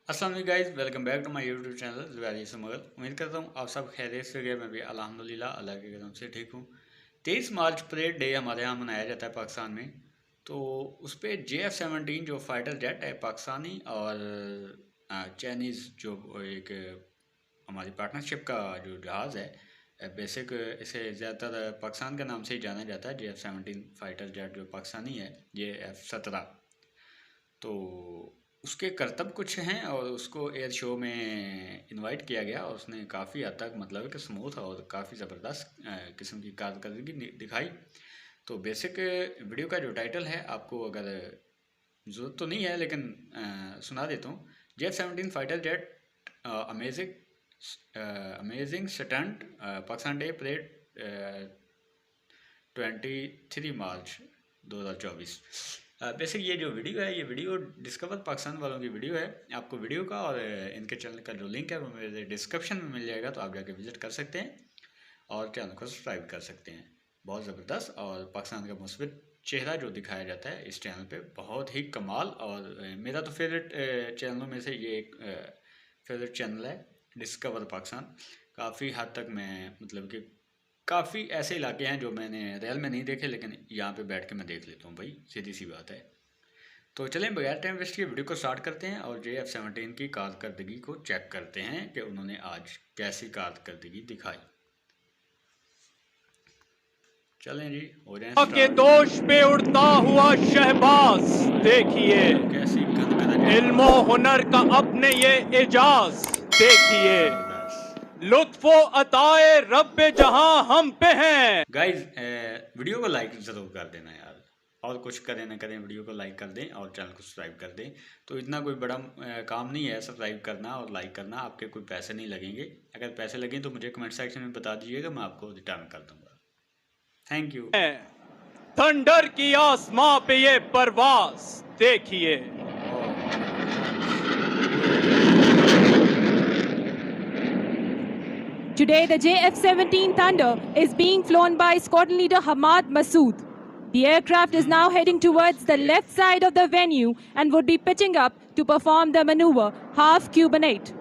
अस्सलाम वालेकुम guys, welcome back to my YouTube channel Zubair समगल। उम्मीद करता हूँ आप सब खैरियत से गए। मैं भी अल्हम्दुलिल्लाह अल्लाह के करम से ठीक हूँ। 23 मार्च परेड डे हमारे यहाँ मनाया जाता है पाकिस्तान में। तो उस पर JF-17 जो फाइटर जेट है पाकिस्तानी और चाइनीज़ जो एक हमारी पार्टनरशिप का जो जहाज़ है, बेसिक इसे ज़्यादातर पाकिस्तान के नाम से ही जाना जाता है। JF-17 फाइटर जेट जो पाकिस्तानी है, ये F-17। तो उसके करतब कुछ हैं और उसको एयर शो में इनवाइट किया गया और उसने काफ़ी हद तक मतलब कि स्मूथ और काफ़ी ज़बरदस्त किस्म की कारकर्दगी दिखाई। तो बेसिक वीडियो का जो टाइटल है, आपको अगर ज़रूरत तो नहीं है लेकिन सुना देता हूँ। JF-17 fighter jet amazing stunt Pakistan day parade 23 मार्च 2024। बेसिक ये जो वीडियो है, ये वीडियो डिस्कवर पाकिस्तान वालों की वीडियो है। आपको वीडियो का और इनके चैनल का जो लिंक है वो मेरे डिस्क्रिप्शन में मिल जाएगा, तो आप जाके विज़िट कर सकते हैं और चैनल को सब्सक्राइब कर सकते हैं। बहुत ज़बरदस्त और पाकिस्तान का मुस्बित चेहरा जो दिखाया जाता है इस चैनल पे, बहुत ही कमाल। और मेरा तो फेवरेट चैनलों में से ये एक फेवरेट चैनल है, डिस्कवर पाकिस्तान। काफ़ी हद तक मैं मतलब कि काफ़ी ऐसे इलाके हैं जो मैंने रियल में नहीं देखे, लेकिन यहाँ पे बैठ के मैं देख लेता हूँ भाई, सीधी सी बात है। तो चलें बगैर टाइम वेस्ट के वीडियो को स्टार्ट करते हैं और JF-17 की कारकर्दगी को चेक करते हैं कि उन्होंने आज कैसी कारकर्दगी दिखाई। चलें जी, हो जाए के दोष पे उड़ता हुआ शहबाज देखिए, कैसी गंद इल्मो हुनर का अपने ये एजाज देखिए, लुत्फो अताए रब्बे जहां हम पे हैं। गाइज वीडियो को लाइक ज़रूर कर देना यार, और कुछ करें ना करें वीडियो को लाइक कर दें और चैनल को सब्सक्राइब कर दें। तो इतना कोई बड़ा काम नहीं है सब्सक्राइब करना और लाइक करना, आपके कोई पैसे नहीं लगेंगे। अगर पैसे लगें तो मुझे कमेंट सेक्शन में बता दीजिएगा, मैं आपको रिटर्न कर दूंगा। Thank you. थंडर की आसमां पे ये परवाज देखिए, Today, the JF-17 Thunder is being flown by Squadron Leader Hamad Masood. The aircraft is now heading towards the left side of the venue and would be pitching up to perform the maneuver half Cubanate.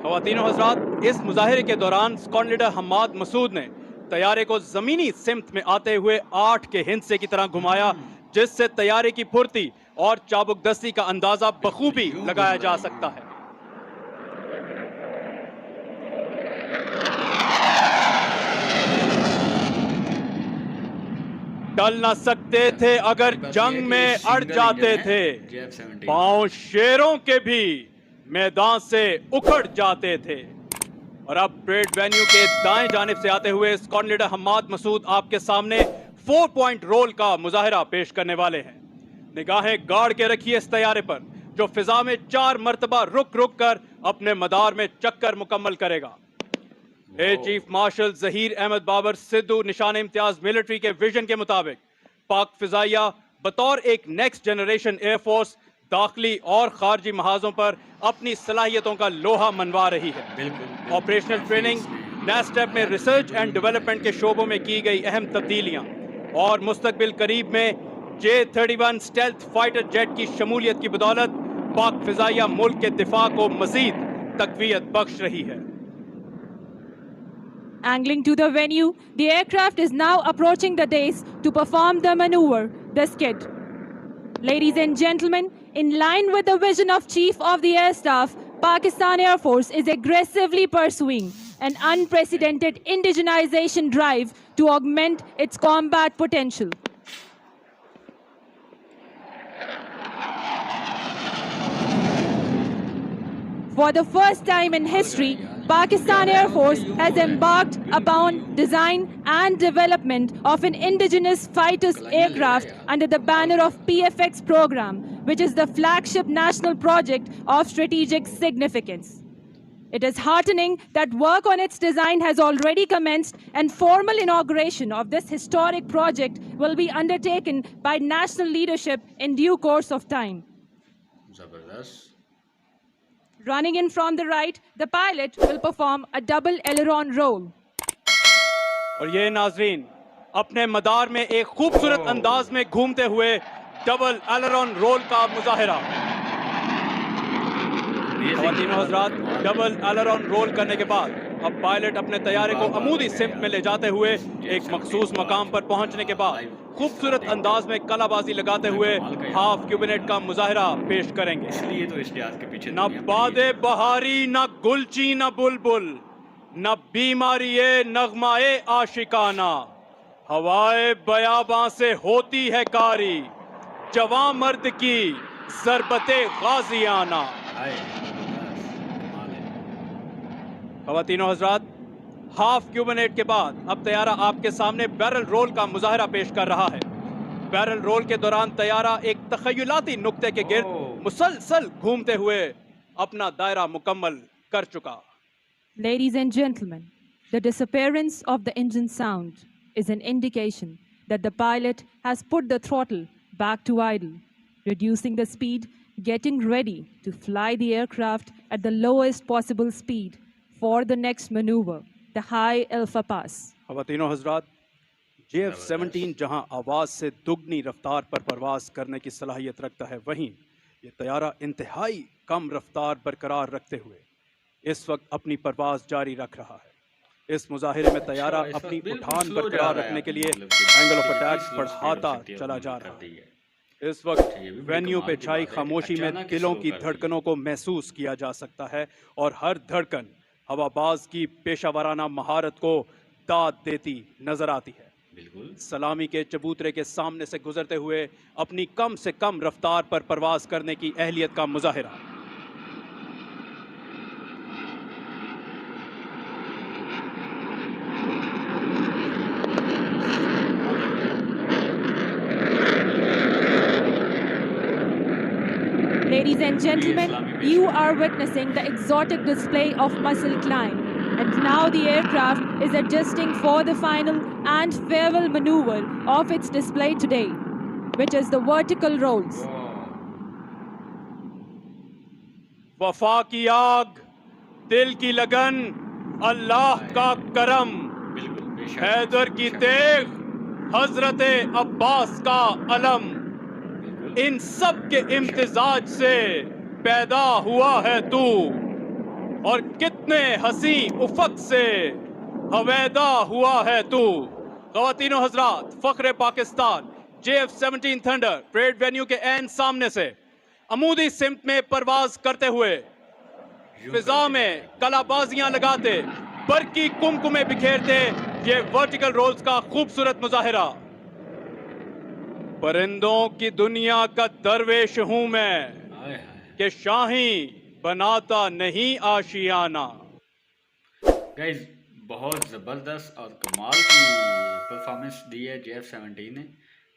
ख़वातीन और हज़रात, इस मुजाहिरे के दौरान squadron leader Hammad Masood ने तैयारे को ज़मीनी सिमत में आते हुए 8 के हिंसे की तरह घुमाया, जिससे तैयारे की फुर्ती और चाबुकदस्ती का अंदाजा बखूबी लगाया जा सकता है। टल न सकते थे अगर जंग में अड़ जाते थे, पांव शेरों के भी मैदान से उखड़ जाते थे। और अब परेड वेन्यू के दाएं जानिब से आते हुए स्क्वाड्रन लीडर हमाद मसूद आपके सामने 4 पॉइंट रोल का मुजाहिरा पेश करने वाले हैं। निगाहें गाड़ के रखिए इस तैयारे पर, जो फिजा में 4 मरतबा रुक रुक कर अपने मदार में चक्कर मुकम्मल करेगा। Air chief marshal Zaheer Ahmed Babar Sidhu Nishan Imtiaz military के विजन के मुताबिक पाक फिजाइया बतौर एक नेक्स्ट जनरेशन एयरफोर्स दाखिली और खारजी महाजों पर अपनी सलाहियतों का लोहा मनवा रही है। ऑपरेशनल ट्रेनिंग, नेस्टेप में रिसर्च एंड डेवलपमेंट के शोबों में की गई अहम तब्दीलियां और मुस्तकबिल करीब में J-31 स्टेल्थ फाइटर जेट की शमूलियत की बदौलत पाक फिजाइया मुल्क के दिफा को मजीद तकवीयत बख्श रही है। Angling to the venue, the aircraft is now approaching the dais to perform the maneuver, the skid. Ladies and gentlemen, in line with the vision of Chief of the Air Staff, Pakistan Air Force is aggressively pursuing an unprecedented indigenization drive to augment its combat potential. For the first time in history, Pakistan Air Force has embarked upon design and development of an indigenous fighters aircraft under the banner of PFX program, which is the flagship national project of strategic significance. It is heartening that work on its design has already commenced, and formal inauguration of this historic project will be undertaken by national leadership in due course of time. ज़बरदस्त। Running in from the right, the pilot will perform a double aileron roll. और ये नाजरीन अपने मदार में एक खूबसूरत अंदाज में घूमते हुए डबल aileron रोल का मुजाहिरा। ख्वातीनो हजरात, डबल एलरॉन रोल करने के बाद अब पायलट अपने तैयारे को अमूदी सिम्त में ले जाते हुए एक मखसूस मकाम पर पहुंचने के बाद खूबसूरत अंदाज में कलाबाजी लगाते हुए हाफ क्यूबिनेट का मुजाहिरा पेश करेंगे। इसलिए तो इस जहाज के पीछे न बादे बहारी, न गुलची, न बुलबुल, न बीमारी नगमाए आशिकाना, हवाए बयाबां से होती है कारी, जवां मर्द की ज़रबते गाजियाना। ख़वातीनो हज़रात, हाफ क्यूबिनेट के बाद अब तैयारा आपके सामने बैरल रोल का मुजाहरा पेश कर रहा है। बैरल रोल के दौरान तैयारा एक तखयलाती नुक्ते के गिर्द मुसलसल घूमते हुए अपना दायरा मुकम्मल कर चुका। Ladies and gentlemen, the disappearance of the engine sound is an indication that the pilot has put the throttle back to idle, reducing the speed, getting ready to fly the aircraft at the lowest possible speed for the next maneuver, the high alpha pass. ख़वातीनो Hazrat, JF-17 जहां आवाज़ से दुगनी रफ्तार पर परवाज करने की सलाहियत रखता है, वहीं ये तैयारा इंतहाई कम रफ्तार बरकरार रखते हुए इस वक्त अपनी परवाज जारी रख रहा है। इस मुजाहिरे में तैयारा अपनी उठान बरकरार रखने के लिए एंगल ऑफ अटैक बढ़ाता चला जा रहा है। इस वक्त वेन्यू पे छाई खामोशी में दिलों की धड़कनों को महसूस किया जा सकता है और हर धड़कन हवाबाज की पेशावराना महारत को दाद देती नजर आती है। सलामी के चबूतरे के सामने से गुजरते हुए अपनी कम से कम रफ्तार पर परवाज करने की अहलियत का मुजाहिरा। Ladies and gentlemen, you are witnessing the exotic display of muscle climb. And now the aircraft is adjusting for the final and farewell maneuver of its display today, which is the vertical rolls. वफा की आग, दिल की लगन, अल्लाह का करम, हैदर की तेग, हजरत अब्बास का अलम, इन सब के इम्तिजाज से पैदा हुआ है तू, और कितने हसी उफक से हवैदा हुआ है तू। ख़वातीनो हज़रात, फ़ख्र Pakistan JF-17 thunder parade venue के ऐन सामने से अमूदी सिम्त में परवाज करते हुए फिजा में कलाबाजियां लगाते, बरकी कुमकुमे बिखेरते ये वर्टिकल रोल्स का खूबसूरत मुजाहिरा। परिंदों की दुनिया का दरवेश हूं मैं कि शाही बनाता नहीं आशियाना। गाइज, बहुत ज़बरदस्त और कमाल की परफॉर्मेंस दी है JF-17 ने।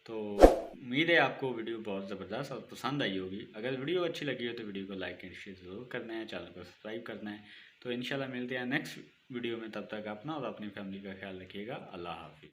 तो उम्मीद है आपको वीडियो बहुत ज़बरदस्त और पसंद आई होगी। अगर वीडियो अच्छी लगी हो तो वीडियो को लाइक एंड शेयर ज़रूर करना है, चैनल को सब्सक्राइब करना है। तो इंशाल्लाह मिलते हैं नेक्स्ट वीडियो में। तब तक अपना और अपनी फैमिली का ख्याल रखिएगा। अल्लाह हाफिज़।